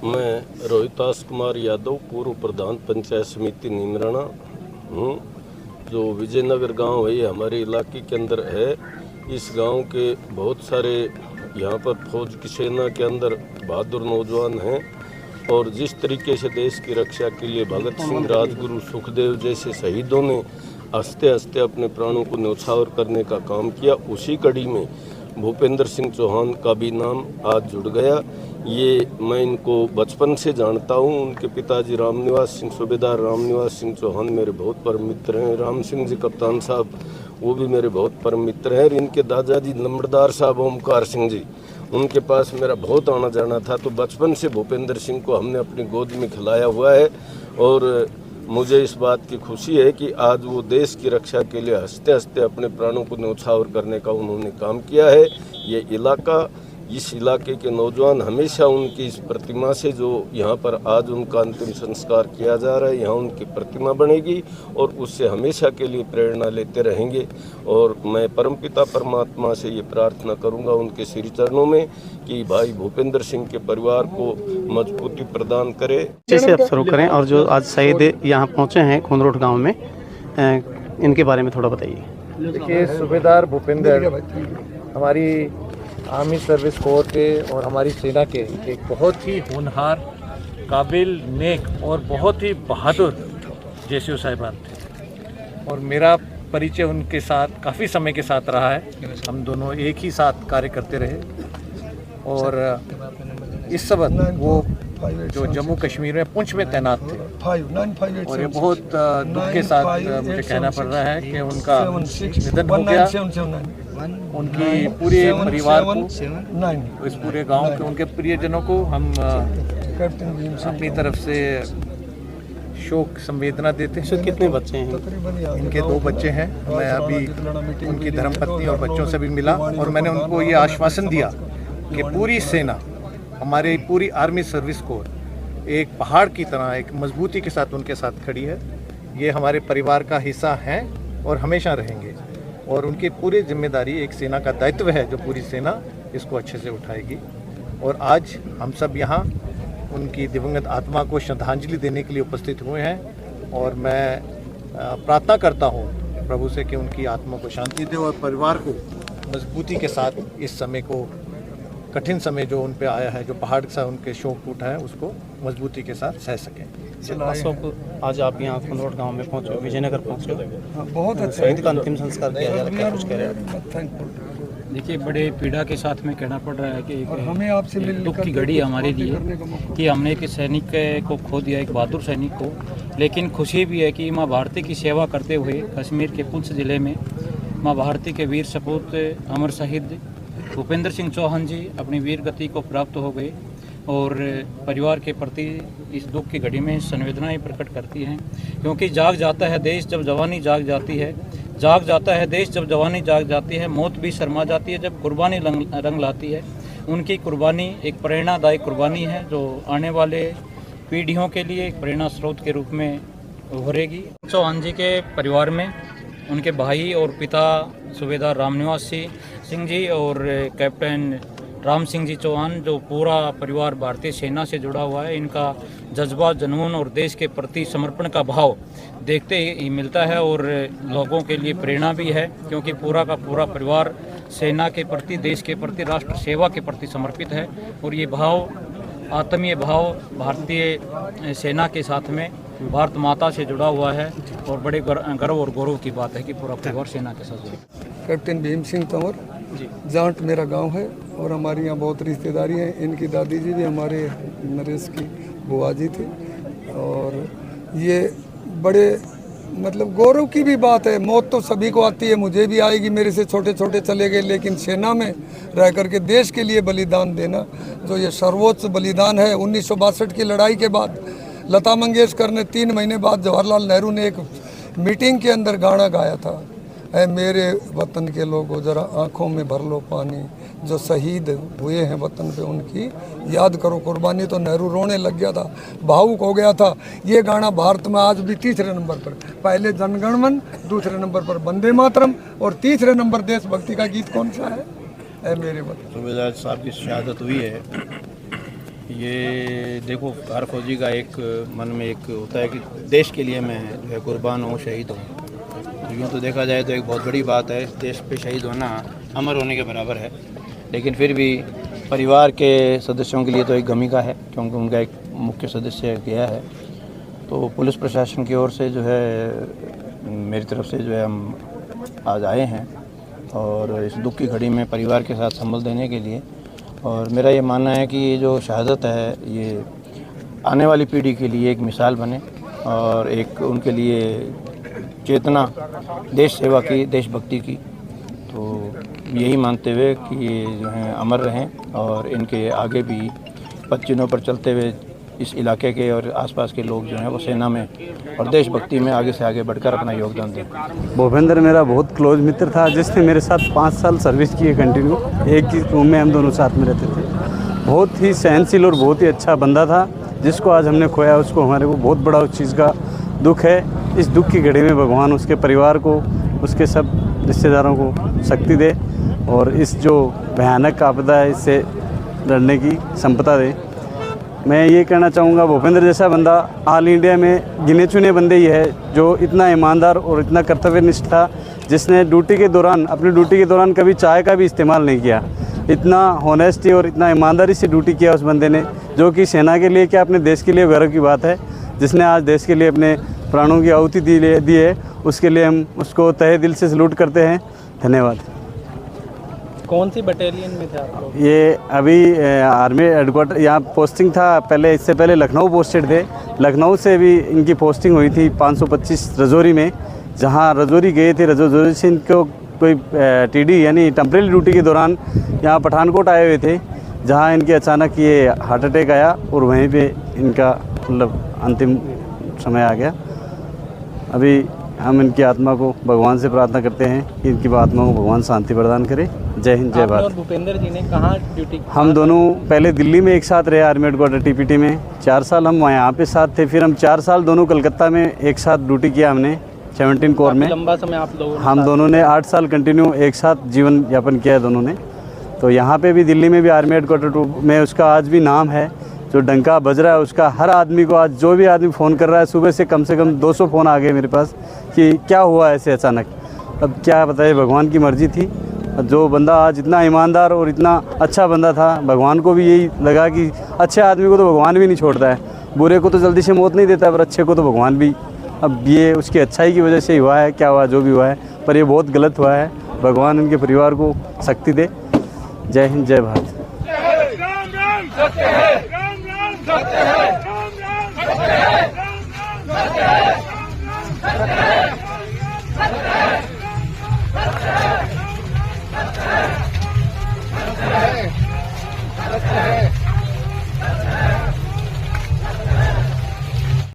मैं रोहितास कुमार यादव, पूर्व प्रधान पंचायत समिति नीमराना हूँ। जो विजयनगर गांव है ये हमारे इलाके के अंदर है। इस गांव के बहुत सारे यहाँ पर फौज की सेना के अंदर बहादुर नौजवान हैं और जिस तरीके से देश की रक्षा के लिए भगत सिंह, राजगुरु, सुखदेव जैसे शहीदों ने हंसते हंसते अपने प्राणों को न्यौछावर करने का काम किया, उसी कड़ी में भूपेंद्र सिंह चौहान का भी नाम आज जुड़ गया। ये मैं इनको बचपन से जानता हूँ। उनके पिताजी रामनिवास सिंह, सूबेदार रामनिवास सिंह चौहान मेरे बहुत परम मित्र हैं। राम सिंह जी कप्तान साहब वो भी मेरे बहुत परम मित्र हैं। और इनके दादाजी नंबरदार साहब ओमकार सिंह जी, उनके पास मेरा बहुत आना जाना था। तो बचपन से भूपेंद्र सिंह को हमने अपनी गोद में खिलाया हुआ है और मुझे इस बात की खुशी है कि आज वो देश की रक्षा के लिए हंसते हंसते अपने प्राणों को न्यौछावर करने का उन्होंने काम किया है। ये इलाका, इस इलाके के नौजवान हमेशा उनकी इस प्रतिमा से, जो यहाँ पर आज उनका अंतिम संस्कार किया जा रहा है, यहाँ उनकी प्रतिमा बनेगी और उससे हमेशा के लिए प्रेरणा लेते रहेंगे। और मैं परमपिता परमात्मा से ये प्रार्थना करूँगा उनके श्री चरणों में कि भाई भूपेंद्र सिंह के परिवार को मजबूती प्रदान करे। से आप शुरू करें। और जो आज शहीद यहाँ पहुँचे हैं खुंदरोट गाँव में, इनके बारे में थोड़ा बताइए। देखिए, सूबेदार भूपेंद्र हमारी आर्मी सर्विस कोर के और हमारी सेना के एक बहुत ही होनहार, काबिल, नेक और बहुत ही बहादुर जेसीओ साहिबान थे। और मेरा परिचय उनके साथ काफ़ी समय के साथ रहा है। हम दोनों एक ही साथ कार्य करते रहे और इस सबक वो जो जम्मू कश्मीर में पुंछ में तैनात थे। और ये बहुत दुख के साथ मुझे कहना पड़ रहा है कि उनका निधन हो गया। उनकी पूरे परिवार को, इस पूरे गांव के उनके प्रियजनों को हम अपनी तरफ से शोक संवेदना देते हैं। कितने बच्चे हैं? इनके 2 बच्चे हैं। मैं अभी उनकी धर्मपत्नी और बच्चों से भी मिला और मैंने उनको ये आश्वासन दिया कि पूरी सेना, हमारी पूरी आर्मी सर्विस कोर एक पहाड़ की तरह एक मजबूती के साथ उनके साथ खड़ी है। ये हमारे परिवार का हिस्सा हैं और हमेशा रहेंगे। और उनकी पूरी जिम्मेदारी, एक सेना का दायित्व है जो पूरी सेना इसको अच्छे से उठाएगी। और आज हम सब यहाँ उनकी दिवंगत आत्मा को श्रद्धांजलि देने के लिए उपस्थित हुए हैं। और मैं प्रार्थना करता हूँ प्रभु से कि उनकी आत्मा को शांति दे और परिवार को मजबूती के साथ इस समय को, कठिन समय जो उन पे आया है, जो पहाड़ सा उनके शोक टूटा है, उसको मजबूती के साथ सह सकें। अशोक, आज आप यहाँ खुंदरोट गांव में पहुँचे, विजयनगर पहुँचे, बहुत अच्छा शहीद का अंतिम संस्कार किया जा रहा है, क्या कुछ कह रहे हैं? देखिए, बड़े पीड़ा के साथ में कहना पड़ रहा है कि हमें आपसे एक दुख की घड़ी हमारे लिए कि हमने एक सैनिक को खो दिया, एक बहादुर सैनिक को। लेकिन खुशी भी है कि माँ भारती की सेवा करते हुए कश्मीर के पुंछ ज़िले में माँ भारती के वीर सपूत अमर शहीद भूपेंद्र सिंह चौहान जी अपनी वीर गति को प्राप्त हो गए। और परिवार के प्रति इस दुख की घड़ी में संवेदनाएं प्रकट करती हैं, क्योंकि जाग जाता है देश जब जवानी जाग जाती है, जाग जाता है देश जब जवानी जाग जाती है, मौत भी शर्मा जाती है जब कुर्बानी रंग लाती है। उनकी कुर्बानी एक प्रेरणादायक कुर्बानी है जो आने वाले पीढ़ियों के लिए एक प्रेरणा स्रोत के रूप में उभरेगी। चौहान जी के परिवार में उनके भाई और पिता सूबेदार रामनिवास सिंह जी और कैप्टन राम सिंह जी चौहान, जो पूरा परिवार भारतीय सेना से जुड़ा हुआ है, इनका जज्बा, जुनून और देश के प्रति समर्पण का भाव देखते ही मिलता है और लोगों के लिए प्रेरणा भी है, क्योंकि पूरा का पूरा परिवार सेना के प्रति, देश के प्रति, राष्ट्र सेवा के प्रति समर्पित है। और ये भाव, आत्मीय भाव भारतीय सेना के साथ में भारत माता से जुड़ा हुआ है और बड़े गर्व और गौरव की बात है कि पूरा परिवार सेना के साथ जुड़ा। कैप्टन भीम सिंह तंवर, जाट मेरा गांव है और हमारी यहाँ बहुत रिश्तेदारी है। इनकी दादी जी भी हमारे नरेश की बुआ जी थी। और ये बड़े मतलब गौरव की भी बात है। मौत तो सभी को आती है, मुझे भी आएगी, मेरे से छोटे छोटे चले गए, लेकिन सेना में रह करके देश के लिए बलिदान देना जो ये सर्वोच्च बलिदान है। 1962 की लड़ाई के बाद लता मंगेशकर ने 3 महीने बाद जवाहरलाल नेहरू ने एक मीटिंग के अंदर गाना गाया था, ऐ मेरे वतन के लोगों जरा आँखों में भर लो पानी, जो शहीद हुए हैं वतन पे उनकी याद करो कुर्बानी। तो नेहरू रोने लग गया था, भावुक हो गया था। ये गाना भारत में आज भी 3रे नंबर पर, पहले जनगणमन, 2रे नंबर पर वंदे मातरम और 3रे नंबर देशभक्ति का गीत कौन सा है? ऐ मेरे वतन। सूबेदार साहब की शहादत हुई है, ये देखो, हर फौजी का एक मन में एक होता है कि देश के लिए मैं जो है कुर्बान हूँ, शहीद हूँ। तो यूँ तो देखा जाए तो एक बहुत बड़ी बात है, देश पे शहीद होना अमर होने के बराबर है। लेकिन फिर भी परिवार के सदस्यों के लिए तो एक गमी का है, क्योंकि उनका एक मुख्य सदस्य गया है। तो पुलिस प्रशासन की ओर से जो है मेरी तरफ से जो है हम आज आए हैं और इस दुख की घड़ी में परिवार के साथ संभल देने के लिए। और मेरा ये मानना है कि ये जो शहादत है ये आने वाली पीढ़ी के लिए एक मिसाल बने और एक उनके लिए चेतना देश सेवा की, देशभक्ति की। तो यही मानते हुए कि ये जो हैं अमर रहें और इनके आगे भी पदचिन्हों पर चलते हुए इस इलाके के और आसपास के लोग जो हैं वो सेना में और देशभक्ति में आगे से आगे बढ़कर अपना योगदान दें। भूपेंद्र मेरा बहुत क्लोज मित्र था, जिसने मेरे साथ 5 साल सर्विस की है कंटिन्यू। एक ही रूम में हम दोनों साथ में रहते थे। बहुत ही सहनशील और बहुत ही अच्छा बंदा था, जिसको आज हमने खोया। उसको हमारे को बहुत बड़ा उस चीज़ का दुख है। इस दुख की घड़ी में भगवान उसके परिवार को, उसके सब रिश्तेदारों को शक्ति दे और इस जो भयानक आपदा है इससे लड़ने की संपदा दे। मैं ये कहना चाहूँगा, भूपेंद्र जैसा बंदा ऑल इंडिया में गिने चुने बंदे ही है जो इतना ईमानदार और इतना कर्तव्यनिष्ठ था, जिसने ड्यूटी के दौरान, अपनी ड्यूटी के दौरान कभी चाय का भी इस्तेमाल नहीं किया। इतना हॉनेस्टी और इतना ईमानदारी से ड्यूटी किया उस बंदे ने, जो कि सेना के लिए क्या अपने देश के लिए गर्व की बात है। जिसने आज देश के लिए अपने प्राणों की आहुति दी है, उसके लिए हम उसको तहे दिल से सलूट करते हैं। धन्यवाद। कौन सी बटालियन में थे आप लोग? ये अभी आर्मी हेडक्वार्टर यहाँ पोस्टिंग था, पहले इससे पहले लखनऊ पोस्टेड थे। लखनऊ से भी इनकी पोस्टिंग हुई थी 525 रजौरी में, जहाँ रजौरी गए थे। रजौरी से इनको कोई टीडी यानी टेम्परेरी ड्यूटी के दौरान यहाँ पठानकोट आए हुए थे, जहाँ इनके अचानक ये हार्ट अटैक आया और वहीं पे इनका मतलब अंतिम समय आ गया। अभी हम इनकी आत्मा को भगवान से प्रार्थना करते हैं कि इनकी आत्मा को भगवान शांति प्रदान करे। जय हिंद, जय भारत। और भूपेंद्र जी ने कहाँ ड्यूटी? हम दोनों पहले दिल्ली में एक साथ रहे, आर्मी हेडक्वार्टर टीपीटी में 4 साल हम यहाँ पे साथ थे। फिर हम 4 साल दोनों कलकत्ता में एक साथ ड्यूटी किया हमने 17 कोर में। लंबा समय आप लोगों ने हम दोनों ने 8 साल कंटिन्यू एक साथ जीवन यापन किया है दोनों ने। तो यहाँ पे भी दिल्ली में भी आर्मी हेडक्वार्टर में उसका आज भी नाम है, जो डंका बज रहा है उसका। हर आदमी को आज जो भी आदमी फ़ोन कर रहा है, सुबह से कम 200 फ़ोन आ गए मेरे पास कि क्या हुआ ऐसे अचानक। अब क्या बताइए, भगवान की मर्ज़ी थी। जो बंदा आज इतना ईमानदार और इतना अच्छा बंदा था, भगवान को भी यही लगा कि अच्छे आदमी को तो भगवान भी नहीं छोड़ता है, बुरे को तो जल्दी से मौत नहीं देता, पर अच्छे को तो भगवान भी। अब ये उसकी अच्छाई की वजह से ही हुआ है, क्या हुआ जो भी हुआ है, पर ये बहुत गलत हुआ है। भगवान उनके परिवार को शक्ति दे। जय हिंद, जय भारत। सत्य है।